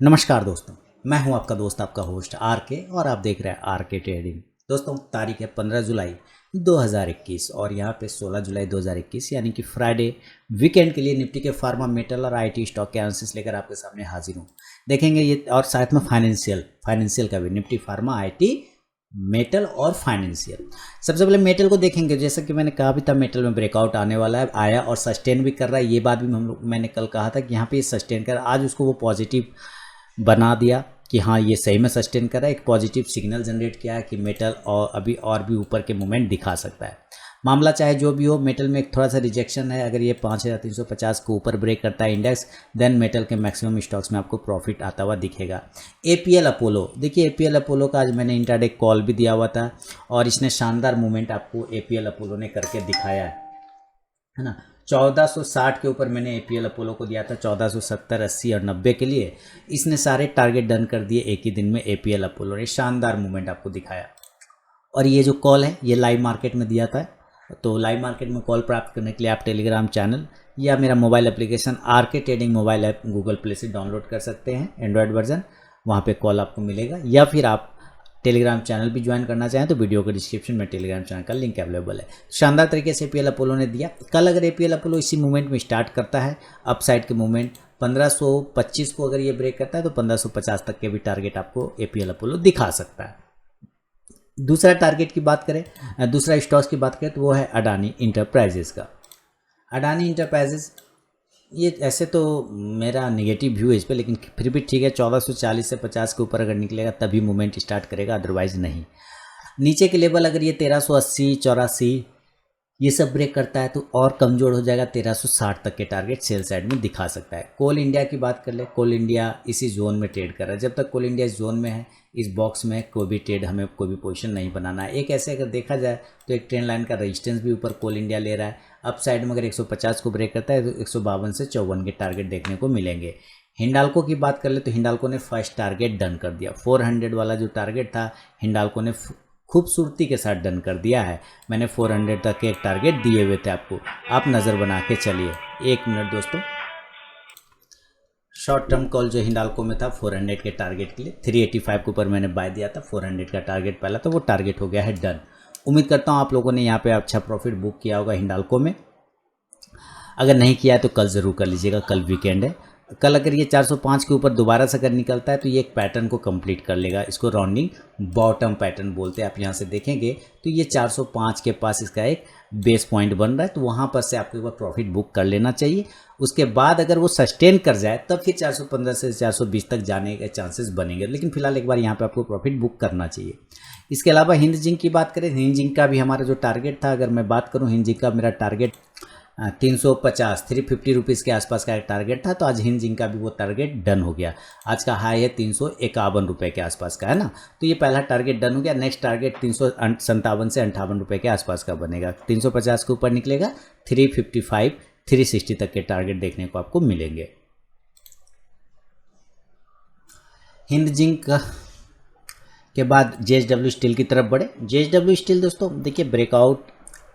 नमस्कार दोस्तों, मैं हूं आपका दोस्त आपका होस्ट आर के और आप देख रहे हैं आर के ट्रेडिंग। दोस्तों तारीख है 15 जुलाई 2021 और यहां पे 16 जुलाई 2021 यानी कि फ्राइडे वीकेंड के लिए निफ्टी के फार्मा मेटल और आईटी स्टॉक के एनालिसिस लेकर आपके सामने हाजिर हूं। देखेंगे ये और साथ में फाइनेंशियल का भी निफ्टी फार्मा आईटी मेटल और फाइनेंशियल। सबसे पहले मेटल को देखेंगे। जैसा कि मैंने कहा भी था मेटल में ब्रेकआउट आने वाला है, आया और सस्टेन भी कर रहा है। ये बात भी मैंने कल कहा था कि यहाँ पे सस्टेन कर, आज उसको वो पॉजिटिव बना दिया कि हाँ ये सही में सस्टेन कर रहा है। एक पॉजिटिव सिग्नल जनरेट किया है कि मेटल और अभी और भी ऊपर के मूवमेंट दिखा सकता है। मामला चाहे जो भी हो, मेटल में एक थोड़ा सा रिजेक्शन है। अगर ये 5350 को ऊपर ब्रेक करता है इंडेक्स, देन मेटल के मैक्सिमम स्टॉक्स में आपको प्रॉफिट आता हुआ दिखेगा। एपीएल अपोलो, देखिए एपीएल अपोलो का आज मैंने इंट्राडे कॉल भी दिया हुआ था और इसने शानदार मूवमेंट आपको एपीएल अपोलो ने करके दिखाया है ना। 1460 के ऊपर मैंने एपीएल अपोलो को दिया था, 1470, 80 और 90 के लिए इसने सारे टारगेट डन कर दिए एक ही दिन में। एपीएल अपोलो ने शानदार मूवमेंट आपको दिखाया। और ये जो कॉल है ये लाइव मार्केट में दिया था। तो लाइव मार्केट में कॉल प्राप्त करने के लिए आप टेलीग्राम चैनल या मेरा मोबाइल एप्लीकेशन आर के trading mobile app Google play से डाउनलोड कर सकते हैं, एंड्रॉयड वर्जन। वहाँ पे कॉल आपको मिलेगा, या फिर आप टेलीग्राम चैनल भी ज्वाइन करना चाहें तो वीडियो के डिस्क्रिप्शन में टेलीग्राम चैनल का लिंक अवेलेबल है। शानदार तरीके से एपीएल अपोलो ने दिया। कल अगर एपीएल अपोलो इसी मूवमेंट में स्टार्ट करता है, अपसाइड के मूवमेंट 1525 को अगर ये ब्रेक करता है तो 1550 तक के भी टारगेट आपको एपीएल अपोलो दिखा सकता है। दूसरा टारगेट की बात करें, दूसरा स्टॉक्स की बात करें तो वो है अडानी इंटरप्राइजेस का। अडानी इंटरप्राइजेस ये ऐसे तो मेरा नेगेटिव व्यू है इस पर, लेकिन फिर भी ठीक है। 1440 से 50 के ऊपर अगर निकलेगा तभी मूवमेंट स्टार्ट करेगा, अदरवाइज नहीं। नीचे के लेवल अगर ये 1380, 84 ये सब ब्रेक करता है तो और कमज़ोर हो जाएगा। 1360 तक के टारगेट सेल साइड में दिखा सकता है। कोल इंडिया की बात कर ले, कोल इंडिया इसी जोन में ट्रेड कर रहा है। जब तक कोल इंडिया इस जोन में है, इस बॉक्स में कोई भी ट्रेड, हमें कोई भी पोजीशन नहीं बनाना है। एक ऐसे अगर देखा जाए तो एक ट्रेंड लाइन का रेजिस्टेंस भी ऊपर कोल इंडिया ले रहा है। अप साइड में अगर 150 को ब्रेक करता है तो 152 से 54 के टारगेट देखने को मिलेंगे। हिंडाल्को की बात कर ले तो हिंडाल्को ने फर्स्ट टारगेट डन कर दिया। 400 वाला जो टारगेट था हिंडाल्को ने खूबसूरती के साथ डन कर दिया है। मैंने 400 तक के एक टारगेट दिए हुए थे आपको, आप नज़र बना के चलिए। एक मिनट दोस्तों, शॉर्ट टर्म कॉल जो हिंडाल्को में था 400 के टारगेट के लिए 385 के ऊपर मैंने बाय दिया था। 400 का टारगेट पहला, तो वो टारगेट हो गया है डन। उम्मीद करता हूँ आप लोगों ने यहाँ पे अच्छा प्रॉफिट बुक किया होगा हिंडाल्को में। अगर नहीं किया है तो कल ज़रूर कर लीजिएगा, कल वीकेंड है। कल अगर ये 405 के ऊपर दोबारा से अगर निकलता है तो ये एक पैटर्न को कंप्लीट कर लेगा। इसको राउंडिंग बॉटम पैटर्न बोलते हैं। आप यहाँ से देखेंगे तो ये 405 के पास इसका एक बेस पॉइंट बन रहा है, तो वहाँ पर से आपको एक बार प्रॉफिट बुक कर लेना चाहिए। उसके बाद अगर वो सस्टेन कर जाए तब फिर 415 से 420 तक जाने के चांसेस बनेंगे, लेकिन फिलहाल एक बार यहाँ पे आपको प्रॉफिट बुक करना चाहिए। इसके अलावा हिंद जिंक की बात करें, हिंद जिंक का भी हमारा जो टारगेट था, अगर मैं बात करूँ हिंद जिंक का मेरा टारगेट 350 350 रुपीज़ के आसपास का एक टारगेट था। तो आज हिंद जिंक का भी वो टारगेट डन हो गया। आज का हाई है 351 रुपये के आसपास का, है ना। तो ये पहला टारगेट डन हो गया। नेक्स्ट टारगेट 357 से 58 रुपये के आसपास का बनेगा। 350 के ऊपर निकलेगा 355 360 तक के टारगेट देखने को आपको मिलेंगे। हिंद जिंक के बाद जेएसडब्ल्यू स्टील की तरफ बढ़े। जेएसडब्ल्यू स्टील दोस्तों देखिए ब्रेकआउट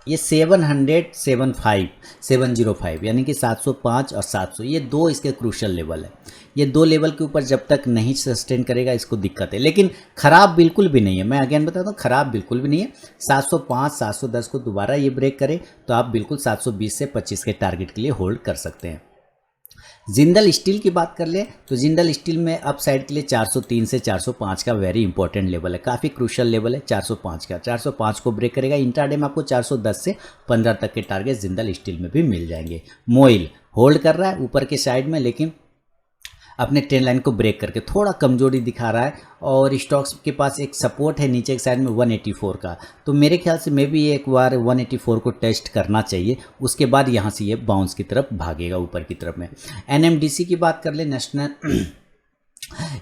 ये 705 यानी कि 705 और 700 ये दो इसके क्रूशल लेवल है। ये दो लेवल के ऊपर जब तक नहीं सस्टेन करेगा इसको दिक्कत है, लेकिन ख़राब बिल्कुल भी नहीं है। मैं अगेन बताता हूँ, ख़राब बिल्कुल भी नहीं है। 705 710 को दोबारा ये ब्रेक करे तो आप बिल्कुल 720 से 25 के टारगेट के लिए होल्ड कर सकते हैं। जिंदल स्टील की बात कर ले तो जिंदल स्टील में अप साइड के लिए 403 से 405 का वेरी इंपॉर्टेंट लेवल है, काफ़ी क्रूशल लेवल है 405 का। 405 को ब्रेक करेगा, इंट्राडे में आपको 410 से 15 तक के टारगेट जिंदल स्टील में भी मिल जाएंगे। मोइल होल्ड कर रहा है ऊपर के साइड में, लेकिन अपने ट्रेंड लाइन को ब्रेक करके थोड़ा कमजोरी दिखा रहा है। और स्टॉक्स के पास एक सपोर्ट है नीचे के साइड में 184 का, तो मेरे ख्याल से मे भी एक बार 184 को टेस्ट करना चाहिए। उसके बाद यहाँ से ये बाउंस की तरफ भागेगा ऊपर की तरफ में। एनएमडीसी की बात कर ले, नेशनल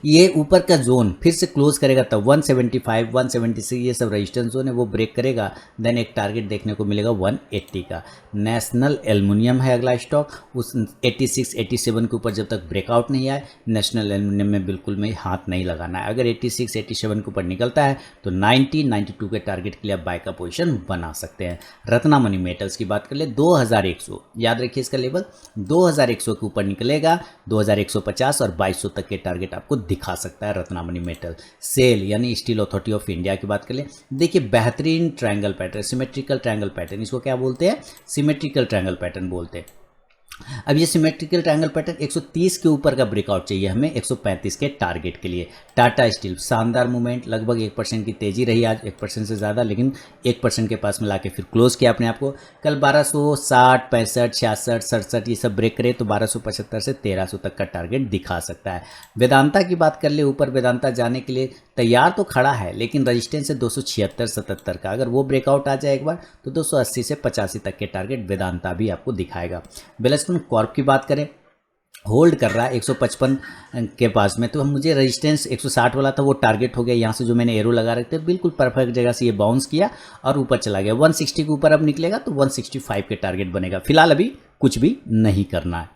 ये ऊपर का जोन फिर से क्लोज करेगा तब 175 176 ये सब रेजिस्टेंस जोन है वो ब्रेक करेगा, देन एक टारगेट देखने को मिलेगा 180 का। नेशनल एल्युमिनियम है अगला स्टॉक, उस 86 87 के ऊपर जब तक ब्रेकआउट नहीं आए नेशनल एल्युमिनियम में बिल्कुल में हाथ नहीं लगाना है। अगर 86 87 के ऊपर निकलता है तो 90 92 के टारगेट के लिए आप बाय का पोजीशन बना सकते हैं। रत्नामणि मेटल्स की बात कर ले 2100, याद रखिए इसका लेवल 2100 के ऊपर निकलेगा 2150 और 2200 तक के टारगेट आपको दिखा सकता है रत्नामणि मेटल। सेल यानी स्टील अथॉरिटी ऑफ इंडिया की बात कर ले, देखिए बेहतरीन triangle pattern, symmetrical triangle pattern, इसको क्या बोलते हैं, सिमेट्रिकल ट्रायंगल पैटर्न बोलते हैं। अब ये सिमेट्रिकल ट्रायंगल पैटर्न 130 के ऊपर का ब्रेकआउट चाहिए हमें 135 के टारगेट के लिए। टाटा स्टील शानदार मूवमेंट, लगभग 1% की तेजी रही आज, 1% से ज़्यादा, लेकिन 1% के पास में लाके फिर क्लोज किया अपने आप को। कल 1260, 65, 66, 67 ये सब ब्रेक करे तो 1275 से 1300 तक का टारगेट दिखा सकता है। वेदांता की बात कर ले, ऊपर वेदांता जाने के लिए तैयार तो खड़ा है, लेकिन रजिस्टेंस है 276, 77 का। अगर वो ब्रेकआउट आ जाए एक बार तो 280 से 85 तक के टारगेट वेदांता भी आपको दिखाएगा। बेलस्टोन कॉर्प की बात करें, होल्ड कर रहा है 155 के पास में, तो मुझे रेजिस्टेंस 160 वाला था वो टारगेट हो गया। यहाँ से जो मैंने एरो लगा रखे थे बिल्कुल परफेक्ट जगह से ये बाउंस किया और ऊपर चला गया। 160 के ऊपर अब निकलेगा तो 165 के टारगेट बनेगा। फिलहाल अभी कुछ भी नहीं करना है।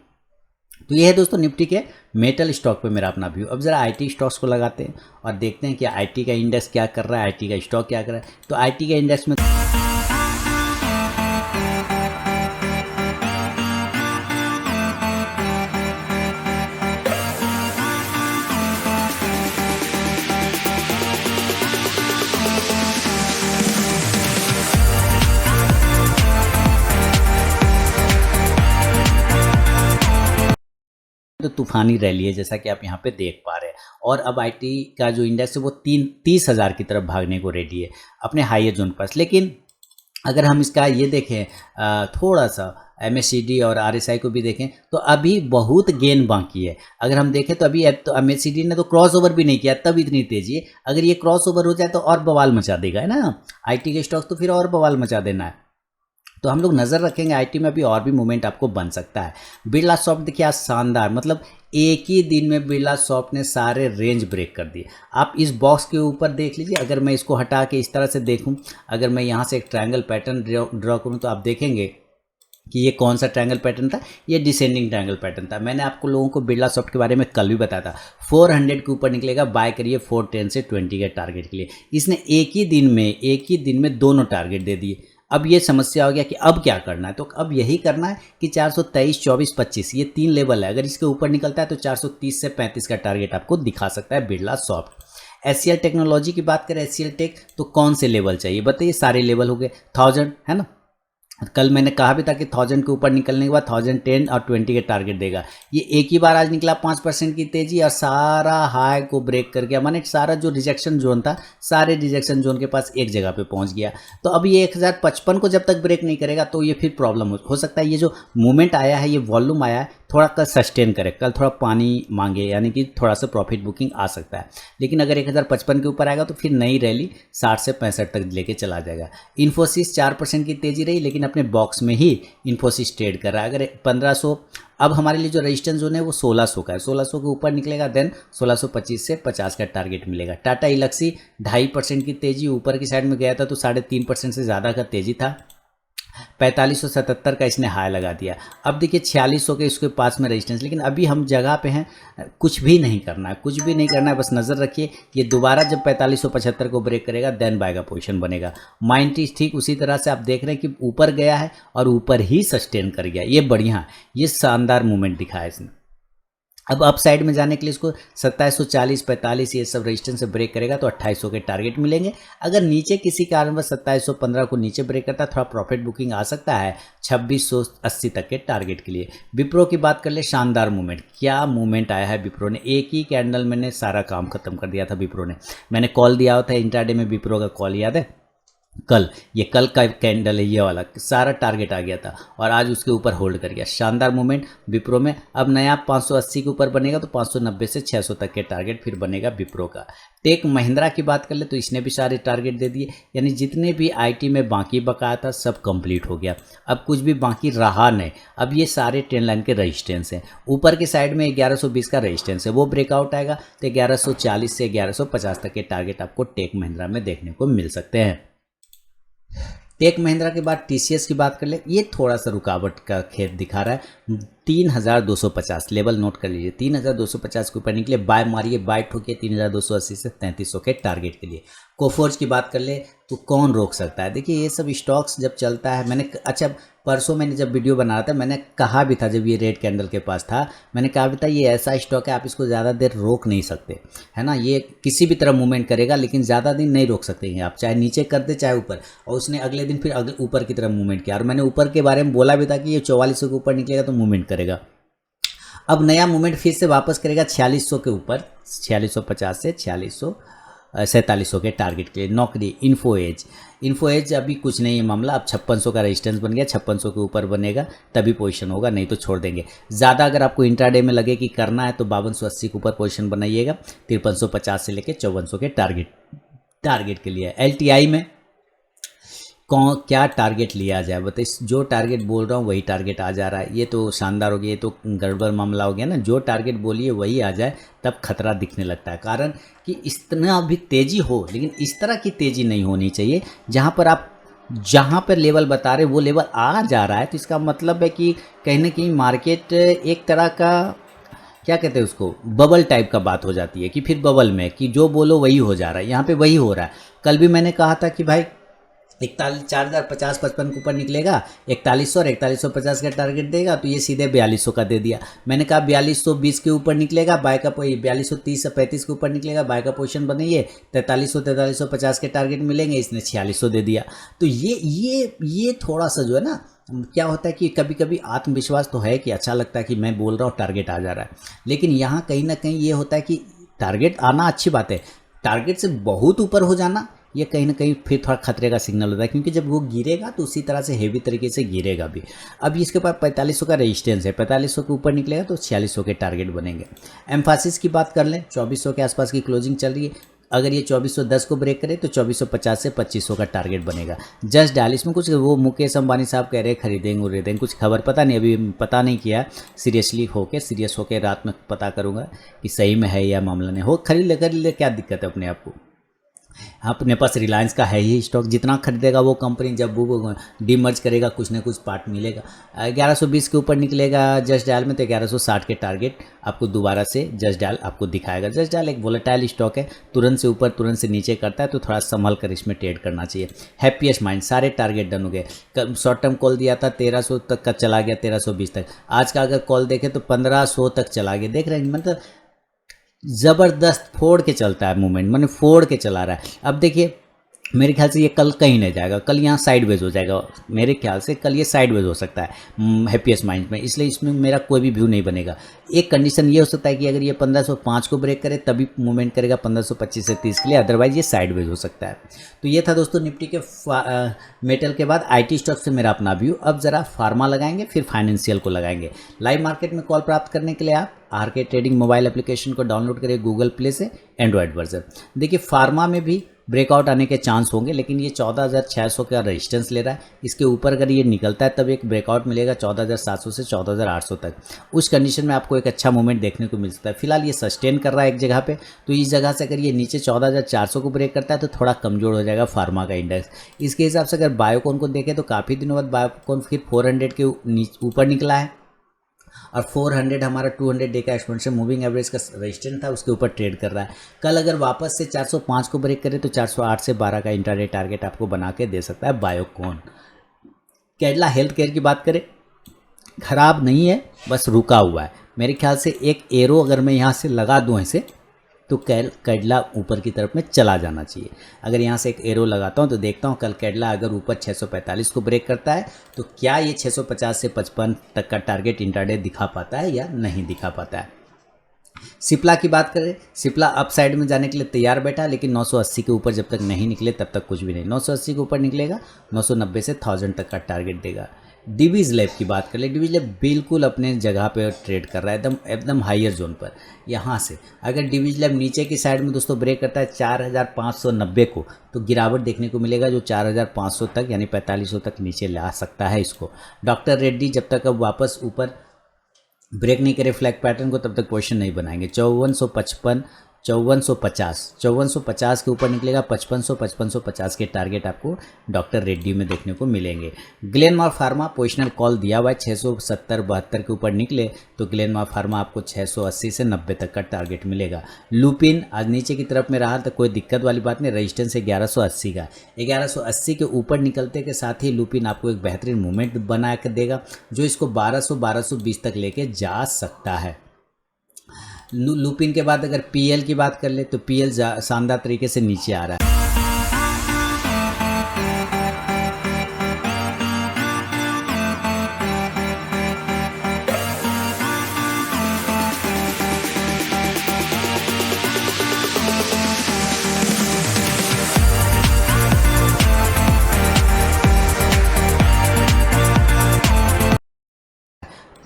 तो ये है दोस्तों निफ्टी के मेटल स्टॉक पे मेरा अपना व्यू। अब जरा आईटी स्टॉक्स को लगाते हैं और देखते हैं कि आईटी का इंडेक्स क्या कर रहा है, आईटी का स्टॉक क्या कर रहा है। तो आईटी का इंडेक्स में तो तूफानी रैली है जैसा कि आप यहाँ पे देख पा रहे हैं। और अब आईटी का जो इंडेक्स है वो 30,000 की तरफ भागने को रेडी है अपने हाईएस्ट जोन पास। लेकिन अगर हम इसका ये देखें थोड़ा सा एमएससीडी और आरएसआई को भी देखें तो अभी बहुत गेन बाकी है। अगर हम देखें तो अभी तो एमएससीडी ने तो क्रॉस ओवर भी नहीं किया, तब इतनी तेजी है। अगर ये क्रॉस ओवर हो जाए तो और बवाल मचा देगा, है ना, आईटी के स्टॉक तो फिर और बवाल मचा देना है। तो हम लोग नज़र रखेंगे आईटी में, अभी और भी मूवमेंट आपको बन सकता है। बिरला सॉफ्ट देखिए आज शानदार, मतलब एक ही दिन में बिरला सॉफ्ट ने सारे रेंज ब्रेक कर दिए। आप इस बॉक्स के ऊपर देख लीजिए, अगर मैं इसको हटा के इस तरह से देखूं, अगर मैं यहाँ से एक ट्रायंगल पैटर्न ड्रॉ करूँ तो आप देखेंगे कि ये कौन सा ट्रायंगल पैटर्न था, ये डिसेंडिंग ट्रायंगल पैटर्न था। मैंने आपको लोगों को बिरला सॉफ्ट के बारे में कल भी बताया था, 400 के ऊपर निकलेगा, बाय करिए 410 से 20 के टारगेट के लिए। इसने एक ही दिन में दोनों टारगेट दे दिए। अब ये समस्या हो गया कि अब क्या करना है, तो अब यही करना है कि 423, 24, 25 ये 3 लेवल है। अगर इसके ऊपर निकलता है तो 430 से 35 का टारगेट आपको दिखा सकता है बिरला सॉफ्ट। एचसीएल टेक्नोलॉजी की बात करें, एचसीएल टेक, तो कौन से लेवल चाहिए बताइए, सारे लेवल हो गए। 1000 है ना, कल मैंने कहा भी था कि 1000 के ऊपर निकलने के बाद 1010 और 20 के टारगेट देगा। ये एक ही बार आज निकला 5% की तेजी और सारा हाई को ब्रेक कर गया, माने सारा जो रिजेक्शन जोन था सारे रिजेक्शन जोन के पास एक जगह पे पहुंच गया। तो अब ये 1055 को जब तक ब्रेक नहीं करेगा तो ये फिर प्रॉब्लम हो सकता है। ये जो मूवमेंट आया है, ये वॉल्यूम आया है, थोड़ा कल सस्टेन करे, कल थोड़ा पानी मांगे, यानी कि थोड़ा सा प्रॉफिट बुकिंग आ सकता है। लेकिन अगर 1055 के ऊपर आएगा तो फिर नई रैली 60 से 65 तक लेके चला जाएगा। इन्फोसिस 4% की तेजी रही, लेकिन अपने बॉक्स में ही इन्फोसिस ट्रेड कर रहा है। अगर 1500, अब हमारे लिए जो रेजिस्टेंस जोन है वो 1600 का है, 1600 के ऊपर निकलेगा देन 1625 से 50 का टारगेट मिलेगा। टाटा इलक्सी 2.5% की तेजी ऊपर की साइड में गया था तो 3.5% से ज़्यादा का तेजी था। 4577 का इसने हाई लगा दिया। अब देखिए 4600 के इसके पास में रेजिस्टेंस, लेकिन अभी हम जगह पे हैं, कुछ भी नहीं करना है, कुछ भी नहीं करना है, बस नज़र रखिए। ये दोबारा जब 4575 को ब्रेक करेगा देन बाय का पोजीशन बनेगा। माइंड ठीक उसी तरह से आप देख रहे हैं कि ऊपर गया है और ऊपर ही सस्टेन कर गया, ये बढ़िया, ये शानदार मूवमेंट दिखाया इसने। अब अप साइड में जाने के लिए इसको 2740, 45 ये सब रेजिस्टेंस से ब्रेक करेगा तो 2800 के टारगेट मिलेंगे। अगर नीचे किसी कारणवश 2715 को नीचे ब्रेक करता है, थोड़ा प्रॉफिट बुकिंग आ सकता है 2680 तक के टारगेट के लिए। विप्रो की बात कर ले, शानदार मूवमेंट, क्या मूवमेंट आया है विप्रो ने, एक ही कैंडल में सारा काम खत्म कर दिया था विप्रो ने। मैंने कॉल दिया था इंट्राडे में, विप्रो का कॉल याद है, कल का कैंडल है ये वाला, सारा टारगेट आ गया था और आज उसके ऊपर होल्ड कर गया। शानदार मूवमेंट विप्रो में। अब नया 580 के ऊपर बनेगा तो 590 से 600 तक के टारगेट फिर बनेगा विप्रो का। टेक महिंद्रा की बात कर ले तो इसने भी सारे टारगेट दे दिए, यानी जितने भी आईटी में बाकी बकाया था सब कंप्लीट हो गया, अब कुछ भी बाकी रहा नहीं। अब ये सारे ट्रेंड लाइन के रेजिस्टेंस हैं। ऊपर की साइड में 1120 का रेजिस्टेंस है, वो ब्रेकआउट आएगा तो 1140 से 1150 तक के टारगेट आपको टेक महिंद्रा में देखने को मिल सकते हैं। टेक महिंद्रा के बाद टीसीएस की बात कर ले, ये थोड़ा सा रुकावट का खेत दिखा रहा है। 3250 लेवल नोट कर लीजिए, 3250 के ऊपर निकले, बाय मारिए, बाय ठोकिए 3280 से 3300 के टारगेट के लिए। कोफोर्ज की बात कर ले तो कौन रोक सकता है, देखिए ये सब स्टॉक्स जब चलता है, मैंने अच्छा परसों मैंने जब वीडियो बना रहा था मैंने कहा भी था, जब ये रेड कैंडल के पास था मैंने कहा भी था ये ऐसा स्टॉक है आप इसको ज़्यादा देर रोक नहीं सकते, है ना। ये किसी भी तरह मूवमेंट करेगा लेकिन ज़्यादा दिन नहीं रोक सकते हैं आप, चाहे नीचे कर दे चाहे ऊपर। और उसने अगले दिन फिर अगले ऊपर की तरफ मूवमेंट किया और मैंने ऊपर के बारे में बोला भी था कि ये 4400 के ऊपर निकलेगा तो मूवमेंट करेगा। अब नया मूवमेंट फिर से वापस करेगा 4600 के ऊपर, 4650 से 4700 के टारगेट के लिए। नौकरी इन्फो एज अभी कुछ नहीं है मामला, अब 5600 का रेजिस्टेंस बन गया, 5600 के ऊपर बनेगा तभी पोजीशन होगा, नहीं तो छोड़ देंगे। ज़्यादा अगर आपको इंट्राडे में लगे कि करना है तो 5280 के ऊपर पोजीशन बनाइएगा, 5350 से लेकर 5400 के टारगेट के लिए। एलटीआई में कौन क्या टारगेट लिया जाए बताइए। जो टारगेट बोल रहा हूँ वही टारगेट आ जा रहा है, ये तो शानदार हो गया, ये तो गड़बड़ मामला हो गया ना। जो टारगेट बोलिए वही आ जाए तब खतरा दिखने लगता है। कारण कि इतना भी तेज़ी हो लेकिन इस तरह की तेज़ी नहीं होनी चाहिए जहाँ पर आप जहाँ पर लेवल बता रहे वो लेवल आ जा रहा है, तो इसका मतलब है कि कहीं ना कहीं मार्केट एक तरह का क्या कहते हैं उसको, बबल टाइप का बात हो जाती है कि फिर बबल में कि जो बोलो वही हो जा रहा है, यहाँ पे वही हो रहा है। कल भी मैंने कहा था कि भाई 4050-55 के ऊपर निकलेगा 4100 और 4150 का टारगेट देगा, तो ये सीधे 4200 का दे दिया। मैंने कहा 4220 के ऊपर निकलेगा बाय का, 4230 से 35 के ऊपर निकलेगा बाय का पोजीशन बनाइए, 4350 के टारगेट मिलेंगे, इसने 4600 दे दिया। तो ये थोड़ा सा जो है ना, क्या होता है कि कभी कभी आत्मविश्वास तो है कि अच्छा लगता है कि मैं बोल रहा हूँ टारगेट आ जा रहा है, लेकिन यहाँ कहीं ना कहीं ये होता है कि टारगेट आना अच्छी बात है, टारगेट से बहुत ऊपर हो जाना ये कहीं ना कहीं फिर थोड़ा खतरे का सिग्नल होता है, क्योंकि जब वो गिरेगा तो उसी तरह से हेवी तरीके से गिरेगा भी। अब इसके पास 4500 का रेजिस्टेंस है, 4500 के ऊपर निकलेगा तो 4600 के टारगेट बनेंगे। एम्फासिस की बात कर लें, 2400 के आसपास की क्लोजिंग चल रही है, अगर ये 2410 को ब्रेक करे तो 2450 से 2500 का टारगेट बनेगा। जस्ट डायल इसमें कुछ वो मुकेश अंबानी साहब कह रहे खरीदेंगे कुछ खबर पता नहीं, अभी पता नहीं किया, सीरियस होके रात में पता करूँगा कि सही में है या मामला नहीं हो। खरीद ले क्या दिक्कत है अपने आप को, अपने पास रिलायंस का है ही स्टॉक, जितना खरीदेगा वो कंपनी जब वो डीमर्ज करेगा कुछ ना कुछ पार्ट मिलेगा। 1120 के ऊपर निकलेगा जस्ट डायल में तो 1160 के टारगेट आपको दोबारा से जस्ट डायल आपको दिखाएगा। जस्ट डायल एक वोलेटाइल स्टॉक है, तुरंत से ऊपर तुरंत से नीचे करता है, तो थोड़ा संभल कर इसमें ट्रेड करना चाहिए। हैप्पीएस्ट माइंड सारे टारगेट डन हो गए। शॉर्ट टर्म कॉल दिया था 1300 तक का चला गया, 1320 तक। आज का अगर कॉल देखें तो 1500 तक चला गया। देख रहे हैं मतलब ज़बरदस्त फोड़ के चलता है मूवमेंट, मैंने फोड़ के चला रहा है। अब देखिए मेरे ख्याल से ये कल कहीं नहीं जाएगा, कल यहाँ साइडवेज हो जाएगा, मेरे ख्याल से कल ये साइडवेज हो सकता है हैप्पीएस्ट माइंड में, इसलिए इसमें मेरा कोई भी व्यू नहीं बनेगा। एक कंडीशन ये हो सकता है कि अगर ये 1505 को ब्रेक करे तभी मूवमेंट करेगा 1525 से 30 के लिए, अदरवाइज ये साइडवेज हो सकता है। तो ये था दोस्तों निफ्टी के मेटल के बाद आईटी स्टॉक से मेरा अपना व्यू। अब जरा फार्मा लगाएंगे फिर फाइनेंशियल को लगाएंगे। लाइव मार्केट में कॉल प्राप्त करने के लिए आप आरके ट्रेडिंग मोबाइल एप्लीकेशन को डाउनलोड करिए गूगल प्ले से, एंड्रॉयड वर्जन। देखिए फार्मा में भी ब्रेकआउट आने के चांस होंगे, लेकिन ये 14600 का रेजिस्टेंस ले रहा है, इसके ऊपर अगर ये निकलता है तब एक ब्रेकआउट मिलेगा 14700 से 14800 तक। उस कंडीशन में आपको एक अच्छा मूवमेंट देखने को मिल सकता है। फिलहाल ये सस्टेन कर रहा है एक जगह पे, तो इस जगह से अगर ये नीचे 14400 को ब्रेक करता है तो थोड़ा कमजोर हो जाएगा फार्मा का इंडेक्स। इसके हिसाब से अगर बायोकॉन को देखें तो काफ़ी दिनों बाद बायोकॉन फिर 400 के ऊपर निकला है, और 400 हमारा 200 डे का एक्सपेंशन मूविंग एवरेज का रेजिस्टेंस था, उसके ऊपर ट्रेड कर रहा है। कल अगर वापस से 405 को ब्रेक करे तो 408 से 12 का इंट्राडे टारगेट आपको बना के दे सकता है बायोकॉन। कैडला हेल्थ केयर की बात करें, खराब नहीं है, बस रुका हुआ है। मेरे ख्याल से एक एरो अगर मैं यहाँ से लगा दूँ ऐसे तो कैडला ऊपर की तरफ में चला जाना चाहिए। अगर यहाँ से एक एरो लगाता हूँ तो देखता हूँ कल कैडला अगर ऊपर 645 को ब्रेक करता है तो क्या ये 650 से 55 तक का टारगेट इंट्राडे दिखा पाता है या नहीं दिखा पाता है। सिप्ला की बात करें, सिप्ला अप साइड में जाने के लिए तैयार बैठा है, लेकिन 980 के ऊपर जब तक नहीं निकले तब तक कुछ भी नहीं। 980 के ऊपर निकलेगा 990 से 1000 तक का टारगेट देगा। डिवीज लैब की बात कर ले, डिवीज लैब बिल्कुल अपने जगह पे ट्रेड कर रहा है, एकदम हायर जोन पर। यहाँ से अगर डिवीज लैब नीचे की साइड में दोस्तों ब्रेक करता है 4590 को, तो गिरावट देखने को मिलेगा जो 4500 तक यानी 4500 तक नीचे ला सकता है इसको। डॉक्टर रेड्डी जब तक अब वापस ऊपर ब्रेक नहीं करे फ्लैग पैटर्न को तब तक पोजीशन नहीं बनाएंगे। 5455 5450 के ऊपर निकलेगा। 5550 के टारगेट आपको डॉक्टर रेड्डी में देखने को मिलेंगे। ग्लेनमार्क फार्मा पोजिशनल कॉल दिया हुआ है, 670-72 के ऊपर निकले तो ग्लेनमार्क फार्मा आपको 680 से 90 तक का टारगेट मिलेगा। लुपिन आज नीचे की तरफ में रहा तो कोई दिक्कत वाली बात नहीं, रजिस्टेंस 1180 का, 1180 के ऊपर निकलते के साथ ही लुपिन आपको एक बेहतरीन मूवमेंट बना कर देगा जो इसको 1200-1220 तक लेके जा सकता है। लुपिन के बाद अगर पीएल की बात कर ले तो पीएल शानदार तरीके से नीचे आ रहा है।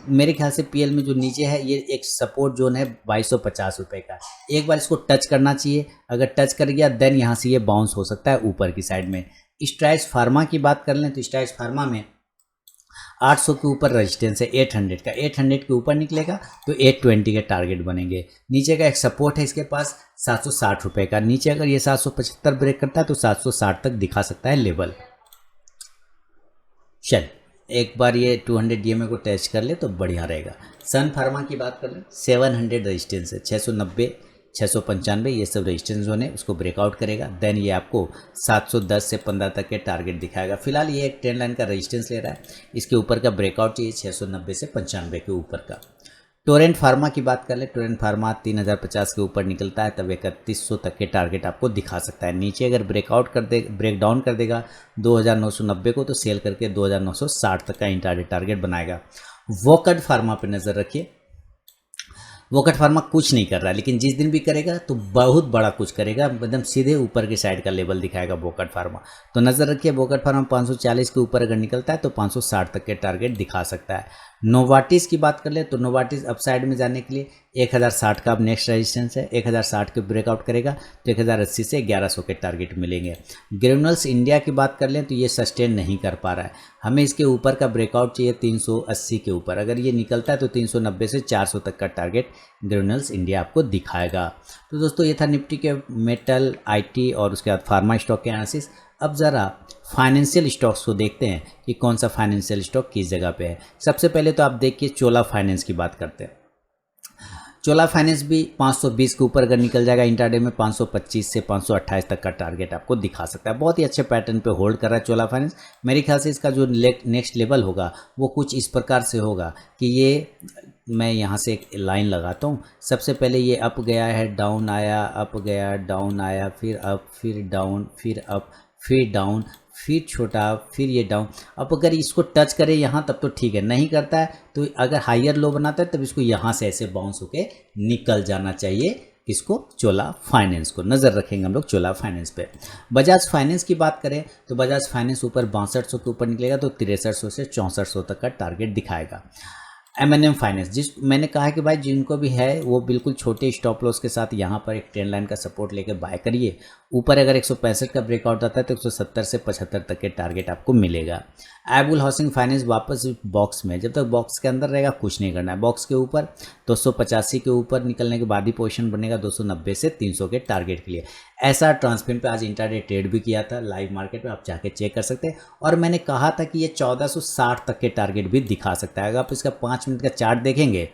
मेरे ख्याल से पीएल में जो नीचे है ये एक सपोर्ट जोन है 2250 रुपये का, एक बार इसको टच करना चाहिए। अगर टच कर गया देन यहाँ से ये बाउंस हो सकता है ऊपर की साइड में। स्ट्राइड्स फार्मा की बात कर लें तो स्ट्राइड्स फार्मा में 800 के ऊपर रेजिस्टेंस है 800 का, 800 के ऊपर निकलेगा तो 820 के टारगेट बनेंगे। नीचे का एक सपोर्ट है इसके पास 760 रुपये का, नीचे अगर ये 775 ब्रेक करता है तो 760 तक दिखा सकता है लेवल। चल एक बार ये 200 DMA को टच कर ले तो बढ़िया रहेगा। सन फार्मा की बात कर ले 700 रेजिस्टेंस है, 690 695 ये सब रेजिस्टेंस जोन है, उसको ब्रेकआउट करेगा देन ये आपको 710 से 15 तक के टारगेट दिखाएगा। फिलहाल ये एक ट्रेंड लाइन का रेजिस्टेंस ले रहा है, इसके ऊपर का ब्रेकआउट चाहिए 690 से 95 के ऊपर का। टोरेंट फार्मा की बात कर ले, टोरेंट फार्मा 3050 के ऊपर निकलता है तब 3100 तक के टारगेट आपको दिखा सकता है। नीचे अगर ब्रेक डाउन कर देगा 2990 को तो सेल करके 2960 तक का इंट्राडे टारगेट बनाएगा। वोकट फार्मा पे नज़र रखिए, वोकट फार्मा कुछ नहीं कर रहा है लेकिन जिस दिन भी करेगा तो बहुत बड़ा कुछ करेगा, एकदम सीधे ऊपर के साइड का लेवल दिखाएगा वोकट फार्मा। तो नज़र रखिए वोकट फार्मा 540 के ऊपर अगर निकलता है तो 560 तक के टारगेट दिखा सकता है। नोवाटिस की बात कर ले तो नोवाटिस अपसाइड में जाने के लिए 1060 का अब नेक्स्ट रेजिस्टेंस है, 1060 के ब्रेकआउट करेगा तो 1080 से 1100 के टारगेट मिलेंगे। ग्रेनुल्स इंडिया की बात कर लें तो ये सस्टेन नहीं कर पा रहा है, हमें इसके ऊपर का ब्रेकआउट चाहिए 380 के ऊपर, अगर ये निकलता है तो 390 से 400 तक का टारगेट ग्रेनुल्स इंडिया आपको दिखाएगा। तो दोस्तों ये था निफ्टी के मेटल, आईटी और उसके बाद फार्मा स्टॉक के एनालिसिस। अब ज़रा फाइनेंशियल स्टॉक्स को देखते हैं कि कौन सा फाइनेंशियल स्टॉक किस जगह पे है। सबसे पहले तो आप देखिए चोला फाइनेंस की बात करते हैं। चोला फाइनेंस भी 520 के ऊपर अगर निकल जाएगा इंट्राडे में 525 से 528 तक का टारगेट आपको दिखा सकता है। बहुत ही अच्छे पैटर्न पे होल्ड कर रहा है चोला फाइनेंस। मेरे ख्याल से इसका जो नेक्स्ट लेवल होगा वो कुछ इस प्रकार से होगा कि ये, मैं यहाँ से एक लाइन लगाता हूँ। सबसे पहले ये अप गया है, डाउन आया, अप गया, डाउन आया, फिर अप, फिर डाउन, फिर अप, फिर डाउन, फिर छोटा, फिर ये डाउन। अब अगर इसको टच करे यहाँ तब तो ठीक है, नहीं करता है तो अगर हायर लो बनाता है तब इसको यहाँ से ऐसे बाउंस होके निकल जाना चाहिए। इसको चोला फाइनेंस को नज़र रखेंगे हम लोग चोला फाइनेंस पे। बजाज फाइनेंस की बात करें तो बजाज फाइनेंस ऊपर 6200 के ऊपर निकलेगा तो 6300 से 6400 तक का टारगेट दिखाएगा। M&M फाइनेंस, जिस मैंने कहा कि भाई जिनको भी है वो बिल्कुल छोटे स्टॉप लॉस के साथ यहाँ पर एक ट्रेंड लाइन का सपोर्ट लेके बाय करिए। ऊपर अगर 165 का ब्रेकआउट आता है तो 170 से 75 तक के टारगेट आपको मिलेगा। एबुल हाउसिंग फाइनेंस वापस बॉक्स में, जब तक बॉक्स के अंदर रहेगा कुछ नहीं करना है। बॉक्स के ऊपर 285 के ऊपर निकलने के बाद ही पोजीशन बनेगा 290 से 300 के टारगेट के लिए। ऐसा ट्रांसपेरेंट पे आज इंट्राडे ट्रेड भी किया था लाइव मार्केट में, आप जाके चेक कर सकते हैं। और मैंने कहा था कि ये 1460 तक के टारगेट भी दिखा सकता है। अगर आप इसका 5 मिनट का चार्ट देखेंगे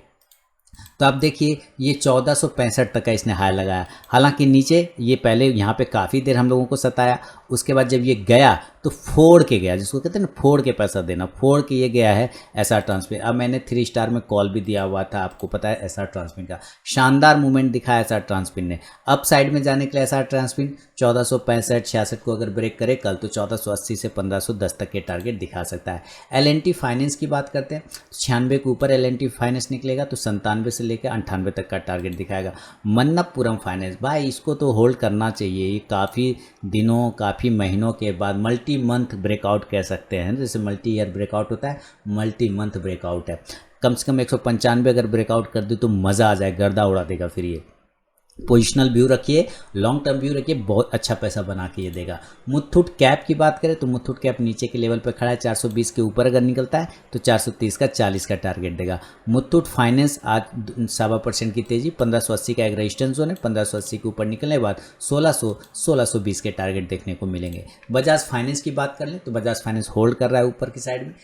तो आप देखिए ये 1465 तक का इसने हाई लगाया। हालांकि नीचे ये पहले यहाँ पे काफ़ी देर हम लोगों को सताया, उसके बाद जब ये गया तो फोड़ के गया, जिसको कहते हैं ना फोड़ के पैसा देना, फोड़ के ये गया है एसआर ट्रांसपेरेंट। अब मैंने 3 स्टार में कॉल भी दिया हुआ था, आपको पता है एसआर ट्रांसपेरेंट का शानदार मूवमेंट दिखाया एसआर ट्रांसपेरेंट ने। अप साइड में जाने के लिए एसआर ट्रांसपेरेंट 1465-66 को अगर ब्रेक करे कल तो 1480 से 1510 तक के टारगेट दिखा सकता है। एल&टी फाइनेंस की बात करते हैं तो 96 के ऊपर एल&टी फाइनेंस निकलेगा तो 97 से लेकर 98 तक का टारगेट दिखाएगा। मन्नप्पुरम फाइनेंस, भाई इसको तो होल्ड करना चाहिए, ये काफ़ी दिनों काफ़ी महीनों के बाद मल्टी मंथ ब्रेकआउट कह सकते हैं, जैसे मल्टी ईयर ब्रेकआउट होता है, मल्टी मंथ ब्रेकआउट है। कम से कम 195 अगर ब्रेकआउट कर दे तो मज़ा आ जाए, गर्दा उड़ा देगा फिर ये। पोजिशनल व्यू रखिए, लॉन्ग टर्म व्यू रखिए, बहुत अच्छा पैसा बना के ये देगा। मुथूट कैप की बात करें तो मुथूट कैप नीचे के लेवल पर खड़ा है, 420 के ऊपर अगर निकलता है तो 430 का 40 का टारगेट देगा। मुथूट फाइनेंस आज 0.25% की तेजी, 1580 का एक रेजिस्टेंस जोन है, 1580 के ऊपर निकलने के बाद 1620 के टारगेट देखने को मिलेंगे। बजाज फाइनेंस की बात कर लें तो बजाज फाइनेंस होल्ड कर रहा है ऊपर की साइड में,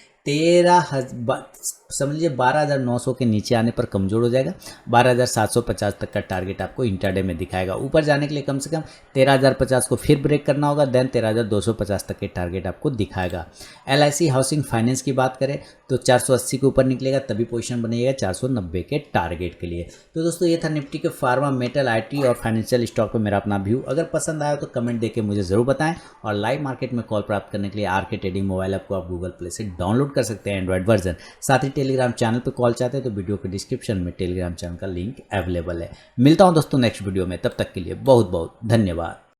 समझ लीजिए 12,900 के नीचे आने पर कमज़ोर हो जाएगा, 12,750 तक का टारगेट आपको इंट्राडे में दिखाएगा। ऊपर जाने के लिए कम से कम 13,050 को फिर ब्रेक करना होगा, देन 13,250 तक के टारगेट आपको दिखाएगा। LIC हाउसिंग फाइनेंस की बात करें तो 480 के ऊपर निकलेगा तभी पोजीशन बनेगा 490 के टारगेट के लिए। तो दोस्तों ये था निफ्टी के फार्मा, मेटल, IT और फाइनेंशियल स्टॉक पर मेरा अपना व्यू। अगर पसंद आया तो कमेंट देके मुझे ज़रूर बताएं, और लाइव मार्केट में कॉल प्राप्त करने के लिए RK ट्रेडिंग मोबाइल ऐप को आप गूगल प्ले से डाउनलोड कर सकते हैं, एंड्रॉइड वर्जन। साथ ही टेलीग्राम चैनल पर कॉल चाहते हैं तो वीडियो के डिस्क्रिप्शन में टेलीग्राम चैनल का लिंक अवेलेबल है। मिलता हूं दोस्तों नेक्स्ट वीडियो में, तब तक के लिए बहुत बहुत धन्यवाद।